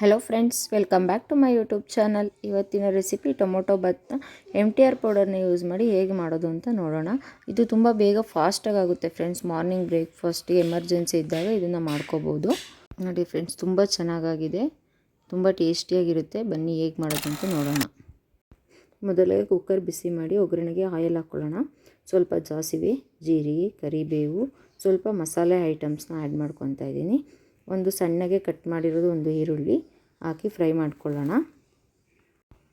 Hello friends, welcome back to my YouTube channel. ಇವತ್ತಿನ recipe tomato ಬಾತ್ನ MTR ಪೌಡರ್ನ use ಮಾಡಿ ಹೇಗೆ ಮಾಡೋದು ಅಂತ ನೋಡೋಣ. ಇದು ತುಂಬ ಬೇಗ ಫಾಸ್ಟಾಗಿ ಆಗುತ್ತೆ ಫ್ರೆಂಡ್ಸ್. ಮಾರ್ನಿಂಗ್ ಬ್ರೇಕ್ಫಾಸ್ಟ್ಗೆ ಎಮರ್ಜೆನ್ಸಿ ಇದ್ದಾಗ ಇದನ್ನು ಮಾಡ್ಕೋಬೋದು. ನೋಡಿ ಫ್ರೆಂಡ್ಸ್, ತುಂಬ ಚೆನ್ನಾಗಾಗಿದೆ, ತುಂಬ ಟೇಸ್ಟಿಯಾಗಿರುತ್ತೆ. ಬನ್ನಿ ಹೇಗೆ ಮಾಡೋದು ಅಂತ ನೋಡೋಣ. ಮೊದಲಿಗೆ ಕುಕ್ಕರ್ ಬಿಸಿ ಮಾಡಿ ಒಗ್ಗರಣೆಗೆ ಆಯಿಲ್ ಹಾಕ್ಕೊಳ್ಳೋಣ. ಸ್ವಲ್ಪ ಸಾಸಿವೆ, ಜೀರಿಗೆ, ಕರಿಬೇವು, ಸ್ವಲ್ಪ ಮಸಾಲೆ ಐಟಮ್ಸ್ನ ಆ್ಯಡ್ ಮಾಡ್ಕೊತಾ ಇದ್ದೀನಿ. ಒಂದು ಸಣ್ಣಗೆ ಕಟ್ ಮಾಡಿರೋದು ಒಂದು ಈರುಳ್ಳಿ ಹಾಕಿ ಫ್ರೈ ಮಾಡ್ಕೊಳ್ಳೋಣ.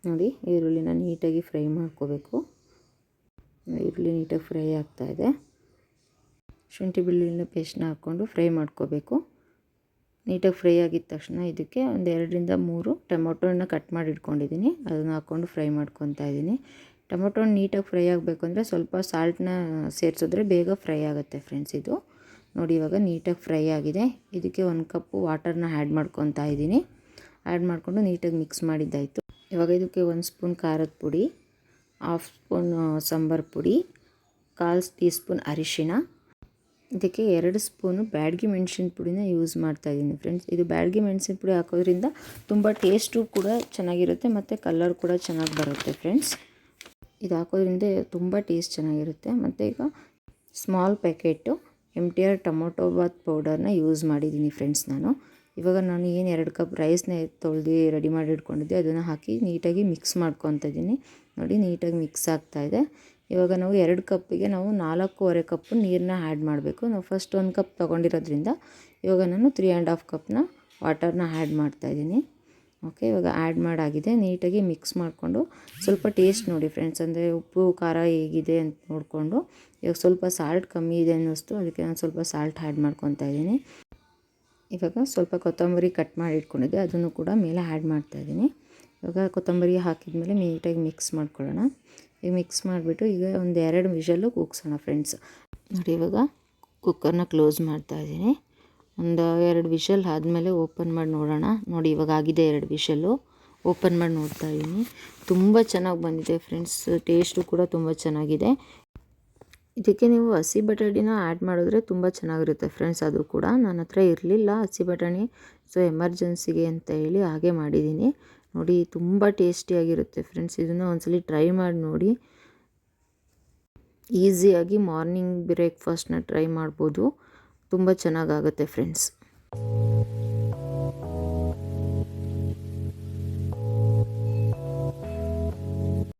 ನೋಡಿ, ಈರುಳ್ಳಿನ ನೀಟಾಗಿ ಫ್ರೈ ಮಾಡ್ಕೋಬೇಕು. ಈರುಳ್ಳಿ ನೀಟಾಗಿ ಫ್ರೈ ಆಗ್ತಾಯಿದೆ. ಶುಂಠಿ ಬೆಳ್ಳುಳ್ಳಿನ ಪೇಸ್ಟ್ನ ಹಾಕ್ಕೊಂಡು ಫ್ರೈ ಮಾಡ್ಕೋಬೇಕು. ನೀಟಾಗಿ ಫ್ರೈ ಆಗಿದ ತಕ್ಷಣ ಇದಕ್ಕೆ ಒಂದು 2-3 ಟೊಮೊಟೊನ ಕಟ್ ಮಾಡಿ ಇಟ್ಕೊಂಡಿದ್ದೀನಿ, ಅದನ್ನು ಹಾಕ್ಕೊಂಡು ಫ್ರೈ ಮಾಡ್ಕೊತಾ ಇದ್ದೀನಿ. ಟೊಮೊಟೊ ನೀಟಾಗಿ ಫ್ರೈ ಆಗಬೇಕು ಅಂದರೆ ಸ್ವಲ್ಪ ಸಾಲ್ಟನ್ನ ಸೇರಿಸಿದ್ರೆ ಬೇಗ ಫ್ರೈ ಆಗುತ್ತೆ ಫ್ರೆಂಡ್ಸ್. ಇದು ನೋಡಿ, ಇವಾಗ ನೀಟಾಗಿ ಫ್ರೈ ಆಗಿದೆ. ಇದಕ್ಕೆ 1 ಕಪ್ಪು ವಾಟರ್ನ ಆ್ಯಡ್ ಮಾಡ್ಕೊತಾ ಇದ್ದೀನಿ. ಆ್ಯಡ್ ಮಾಡಿಕೊಂಡು ನೀಟಾಗಿ ಮಿಕ್ಸ್ ಮಾಡಿದ್ದಾಯಿತು. ಇವಾಗ ಇದಕ್ಕೆ 1 ಸ್ಪೂನ್ ಖಾರದ ಪುಡಿ, 1/2 ಸ್ಪೂನ್ ಸಾಂಬಾರು ಪುಡಿ, 1/4 ಟೀ ಸ್ಪೂನ್ ಅರಿಶಿಣ, ಇದಕ್ಕೆ 2 ಸ್ಪೂನು ಬ್ಯಾಡಗಿ ಮೆಣಸಿನ ಪುಡಿನ ಯೂಸ್ ಮಾಡ್ತಾಯಿದ್ದೀನಿ ಫ್ರೆಂಡ್ಸ್. ಇದು ಬ್ಯಾಡಗಿ ಮೆಣಸಿನ ಪುಡಿ ಹಾಕೋದ್ರಿಂದ ತುಂಬ ಟೇಸ್ಟು ಕೂಡ ಚೆನ್ನಾಗಿರುತ್ತೆ ಮತ್ತು ಕಲರ್ ಕೂಡ ಚೆನ್ನಾಗಿ ಬರುತ್ತೆ ಫ್ರೆಂಡ್ಸ್. ಇದು ಹಾಕೋದ್ರಿಂದ ತುಂಬ ಟೇಸ್ಟ್ ಚೆನ್ನಾಗಿರುತ್ತೆ. ಮತ್ತು ಈಗ small packet MTR tomato bath ಪೌಡರ್ನ ಯೂಸ್ ಮಾಡಿದ್ದೀನಿ ಫ್ರೆಂಡ್ಸ್ ನಾನು. ಇವಾಗ ನಾನು ಏನು 2 ಕಪ್ ರೈಸ್ನ ತೊಳೆದು ರೆಡಿ ಮಾಡಿ ಇಟ್ಕೊಂಡಿದ್ದೆ ಅದನ್ನು ಹಾಕಿ ನೀಟಾಗಿ ಮಿಕ್ಸ್ ಮಾಡ್ಕೊತಾ ಇದ್ದೀನಿ. ನೋಡಿ, ನೀಟಾಗಿ ಮಿಕ್ಸ್ ಆಗ್ತಾಯಿದೆ. ಇವಾಗ ನಾವು 2 ಕಪ್ಪಿಗೆ ನಾವು 4.25 ಕಪ್ಪು ನೀರನ್ನ ಆ್ಯಡ್ ಮಾಡಬೇಕು. ನಾವು ಫಸ್ಟ್ 1 ಕಪ್ ತೊಗೊಂಡಿರೋದ್ರಿಂದ ಇವಾಗ ನಾನು 3.5 ಕಪ್ನ ವಾಟರ್ನ ಆ್ಯಡ್ ಮಾಡ್ತಾಯಿದ್ದೀನಿ. ಓಕೆ, ಇವಾಗ ಆ್ಯಡ್ ಮಾಡಾಗಿದೆ. ನೀಟಾಗಿ ಮಿಕ್ಸ್ ಮಾಡಿಕೊಂಡು ಸ್ವಲ್ಪ ಟೇಸ್ಟ್ ನೋಡಿ ಫ್ರೆಂಡ್ಸ್, ಅಂದರೆ ಉಪ್ಪು ಖಾರ ಹೇಗಿದೆ ಅಂತ ನೋಡಿಕೊಂಡು. ಇವಾಗ ಸ್ವಲ್ಪ ಸಾಲ್ಟ್ ಕಮ್ಮಿ ಇದೆ ಅನ್ನಿಸ್ತು, ಅದಕ್ಕೆ ನಾನು ಸ್ವಲ್ಪ ಸಾಲ್ಟ್ ಆ್ಯಡ್ ಮಾಡ್ಕೊತಾ ಇದ್ದೀನಿ. ಇವಾಗ ಸ್ವಲ್ಪ ಕೊತ್ತಂಬರಿ ಕಟ್ ಮಾಡಿ ಇಟ್ಕೊಂಡಿದ್ದೆ, ಅದನ್ನು ಕೂಡ ಮೇಲೆ ಆ್ಯಡ್ ಮಾಡ್ತಾಯಿದ್ದೀನಿ. ಇವಾಗ ಕೊತ್ತಂಬರಿ ಹಾಕಿದ್ಮೇಲೆ ನೀಟಾಗಿ ಮಿಕ್ಸ್ ಮಾಡ್ಕೊಳ್ಳೋಣ. ಈಗ ಮಿಕ್ಸ್ ಮಾಡಿಬಿಟ್ಟು ಈಗ ಒಂದು 2 ವಿಷಲ್ಲು ಕೂಗ್ಸೋಣ ಫ್ರೆಂಡ್ಸ್. ನೋಡಿ, ಇವಾಗ ಕುಕ್ಕರ್ನ ಕ್ಲೋಸ್ ಮಾಡ್ತಾಯಿದ್ದೀನಿ. ಒಂದು 2 ವಿಷಲ್ ಆದಮೇಲೆ ಓಪನ್ ಮಾಡಿ ನೋಡೋಣ. ನೋಡಿ, ಇವಾಗ ಆಗಿದೆ 2 ವಿಷಲ್ಲು. ಓಪನ್ ಮಾಡಿ ನೋಡ್ತಾ ಇದ್ದೀನಿ. ತುಂಬ ಚೆನ್ನಾಗಿ ಬಂದಿದೆ ಫ್ರೆಂಡ್ಸ್, ಟೇಸ್ಟು ಕೂಡ ತುಂಬ ಚೆನ್ನಾಗಿದೆ. ಇದಕ್ಕೆ ನೀವು ಹಸಿ ಬಟಾಣಿನ ಆ್ಯಡ್ ಮಾಡಿದ್ರೆ ತುಂಬ ಚೆನ್ನಾಗಿರುತ್ತೆ ಫ್ರೆಂಡ್ಸ್. ಅದು ಕೂಡ ನನ್ನ ಹತ್ರ ಇರಲಿಲ್ಲ ಹಸಿ ಬಟಾಣಿ, ಸೊ ಎಮರ್ಜೆನ್ಸಿಗೆ ಅಂತ ಹೇಳಿ ಹಾಗೆ ಮಾಡಿದ್ದೀನಿ. ನೋಡಿ, ತುಂಬ ಟೇಸ್ಟಿಯಾಗಿರುತ್ತೆ ಫ್ರೆಂಡ್ಸ್. ಇದನ್ನು ಒಂದ್ಸಲಿ ಟ್ರೈ ಮಾಡಿ ನೋಡಿ. ಈಸಿಯಾಗಿ ಮಾರ್ನಿಂಗ್ ಬ್ರೇಕ್ಫಾಸ್ಟ್ನ ಟ್ರೈ ಮಾಡ್ಬೋದು. ತುಂಬ ಚೆನ್ನಾಗಾಗುತ್ತೆ ಫ್ರೆಂಡ್ಸ್.